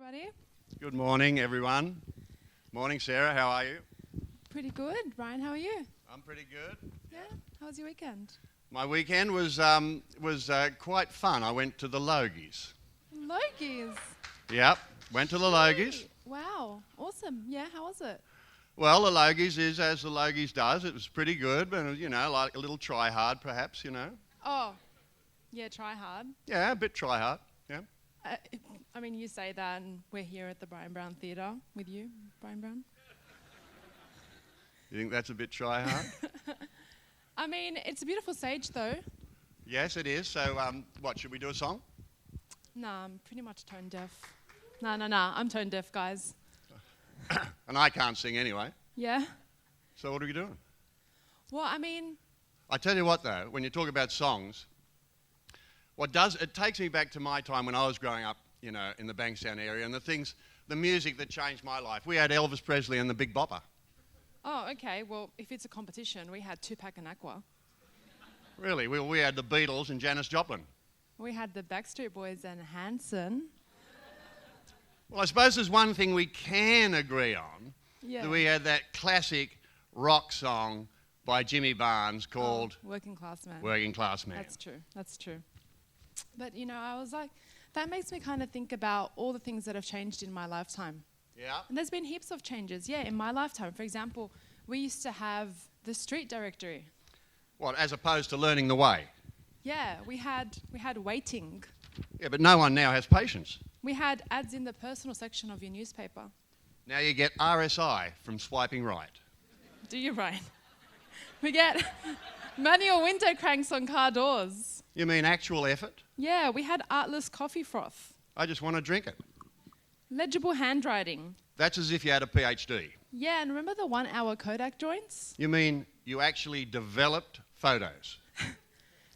everybody. Good morning, everyone. Morning, Sarah. How are you? Pretty good. Ryan, how are you? I'm pretty good. Yeah. How was your weekend? My weekend was quite fun. I went to the Logies. Logies. Yep, went to the Logies. Wow. Awesome. Yeah, how was it? Well, the Logies is as the Logies does. It was pretty good, but like a little try hard, perhaps. Oh, yeah, try hard. Yeah, a bit try hard. Yeah. I mean, you say that, and we're here at the Bryan Brown Theatre with you, Bryan Brown. You think that's a bit try hard? I mean, it's a beautiful stage, though. Yes, it is. So, what, should we do a song? Nah, I'm pretty much tone deaf. Nah, I'm tone deaf, guys. And I can't sing anyway. Yeah? So what are we doing? Well, I mean... I tell you what, though, when you talk about songs, it takes me back to my time when I was growing up, in the Bankstown area, and the music that changed my life. We had Elvis Presley and the Big Bopper. Oh, okay. Well, if it's a competition, we had Tupac and Aqua. Really? We had the Beatles and Janis Joplin. We had the Backstreet Boys and Hanson. Well, I suppose there's one thing we can agree on. Yeah. That we had that classic rock song by Jimmy Barnes called... Working Class Man. Working Class Man. That's true. But, I was like, that makes me kind of think about all the things that have changed in my lifetime. Yeah. And there's been heaps of changes, in my lifetime. For example, we used to have the street directory. What, as opposed to learning the way? Yeah, we had waiting. Yeah, but no one now has patience. We had ads in the personal section of your newspaper. Now you get RSI from swiping right. Do you, Ryan? We get manual window cranks on car doors. You mean actual effort? Yeah, we had artless coffee froth. I just want to drink it. Legible handwriting. That's as if you had a PhD. Yeah, and remember the 1-hour Kodak joints? You mean you actually developed photos?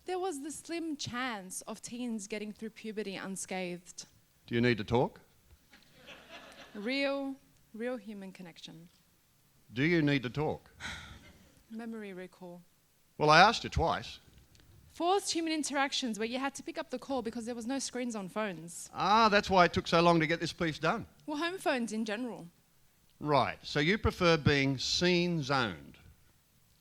There was the slim chance of teens getting through puberty unscathed. Do you need to talk? Real human connection. Do you need to talk? Memory recall. Well, I asked you twice. Forced human interactions where you had to pick up the call because there was no screens on phones. Ah, that's why it took so long to get this piece done. Well, home phones in general. Right, so you prefer being scene-zoned.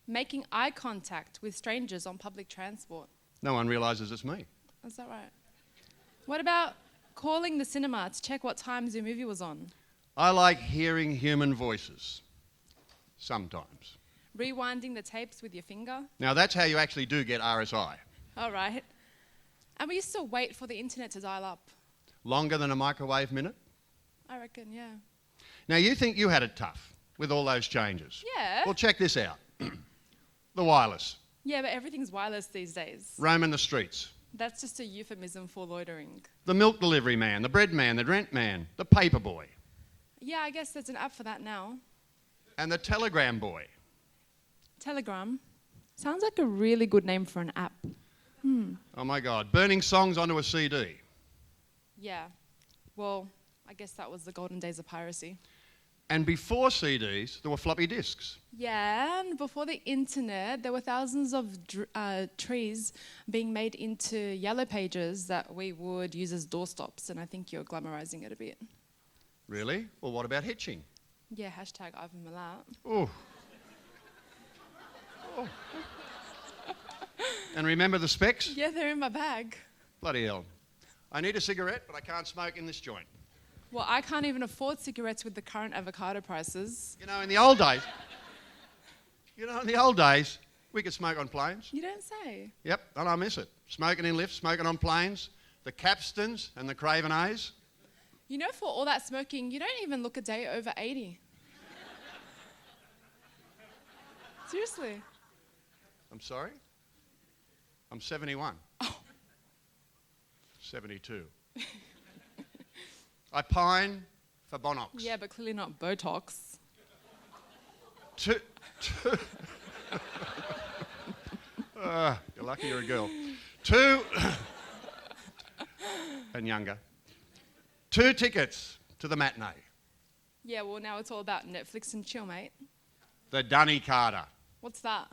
Making eye contact with strangers on public transport. No one realises it's me. Is that right? What about calling the cinema to check what times your movie was on? I like hearing human voices. Sometimes. Rewinding the tapes with your finger? Now, that's how you actually do get RSI. All right. And we used to wait for the internet to dial up. Longer than a microwave minute? I reckon, yeah. Now, you think you had it tough with all those changes. Yeah. Well, check this out. The wireless. Yeah, but everything's wireless these days. Roaming the streets. That's just a euphemism for loitering. The milk delivery man, the bread man, the rent man, the paper boy. Yeah, I guess there's an app for that now. And the telegram boy. Telegram. Sounds like a really good name for an app. Oh my God, burning songs onto a CD. Yeah. Well, I guess that was the golden days of piracy. And before CDs, there were floppy disks. Yeah, and before the internet, there were thousands of trees being made into yellow pages that we would use as doorstops, and I think you're glamorizing it a bit. Really? Well, what about hitching? Yeah, hashtag Ivan Milat. Oh. Oh. And remember the specs? Yeah, they're in my bag. Bloody hell. I need a cigarette, but I can't smoke in this joint. Well, I can't even afford cigarettes with the current avocado prices. In the old days, we could smoke on planes. You don't say. Yep, and I miss it. Smoking in lifts, smoking on planes, the Capstans and the Craven A's. For all that smoking, you don't even look a day over 80. Seriously. I'm sorry? I'm 71. Oh. 72. I pine for Bonox. Yeah, but clearly not Botox. You're lucky you're a girl. And younger. 2 tickets to the matinee. Yeah, well, now it's all about Netflix and chill, mate. The Dunny Carter. What's that?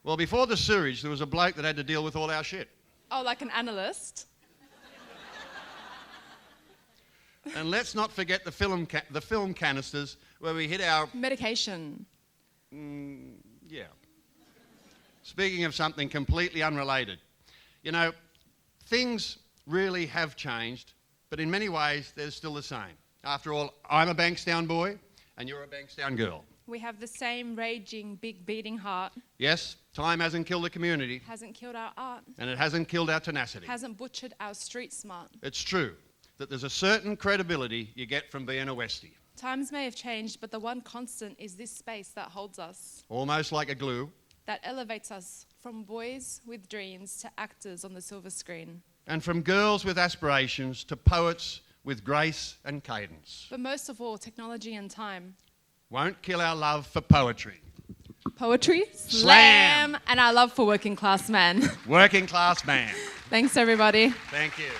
Well, before the sewage, there was a bloke that had to deal with all our shit. Oh, like an analyst? And let's not forget the film canisters where we hit our... Medication. Yeah. Speaking of something completely unrelated, you know, things really have changed, but in many ways they're still the same. After all, I'm a Bankstown boy and you're a Bankstown girl. We have the same raging, big beating heart. Yes, time hasn't killed the community. Hasn't killed our art. And it hasn't killed our tenacity. Hasn't butchered our street smart. It's true that there's a certain credibility you get from being a Westie. Times may have changed, but the one constant is this space that holds us. Almost like a glue. That elevates us from boys with dreams to actors on the silver screen. And from girls with aspirations to poets with grace and cadence. But most of all, technology and time won't kill our love for poetry. Poetry Slam! And our love for working class men. Working class man. Thanks, everybody. Thank you.